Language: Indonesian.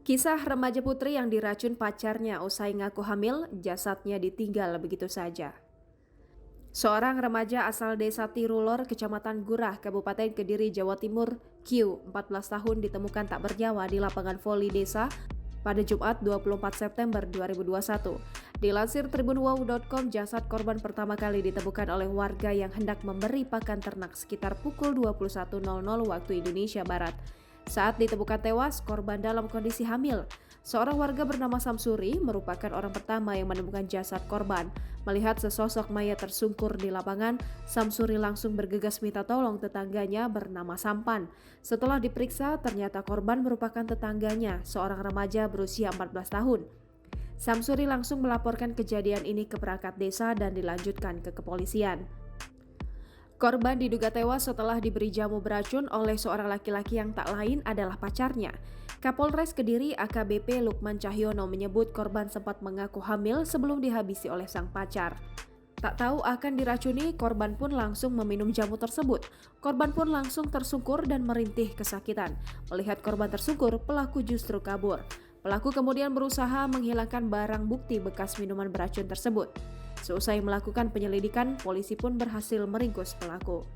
Kisah remaja putri yang diracun pacarnya usai ngaku hamil, jasadnya ditinggal begitu saja. Seorang remaja asal desa Tirulor, Kecamatan Gurah, Kabupaten Kediri, Jawa Timur, Q, 14 tahun ditemukan tak bernyawa di lapangan voli desa pada Jumat 24 September 2021. Dilansir tribunwow.com, jasad korban pertama kali ditemukan oleh warga yang hendak memberi pakan ternak sekitar pukul 21.00 waktu Indonesia Barat. Saat ditemukan tewas, korban dalam kondisi hamil. Seorang warga bernama Samsuri merupakan orang pertama yang menemukan jasad korban. Melihat sesosok mayat tersungkur di lapangan, Samsuri langsung bergegas minta tolong tetangganya bernama Sampan. Setelah diperiksa, ternyata korban merupakan tetangganya, seorang remaja berusia 14 tahun. Samsuri langsung melaporkan kejadian ini ke perangkat desa dan dilanjutkan ke kepolisian. Korban diduga tewas setelah diberi jamu beracun oleh seorang laki-laki yang tak lain adalah pacarnya. Kapolres Kediri AKBP Lukman Cahyono menyebut korban sempat mengaku hamil sebelum dihabisi oleh sang pacar. Tak tahu akan diracuni, korban pun langsung meminum jamu tersebut. Korban pun langsung tersungkur dan merintih kesakitan. Melihat korban tersungkur, pelaku justru kabur. Pelaku kemudian berusaha menghilangkan barang bukti bekas minuman beracun tersebut. Seusai melakukan penyelidikan, polisi pun berhasil meringkus pelaku.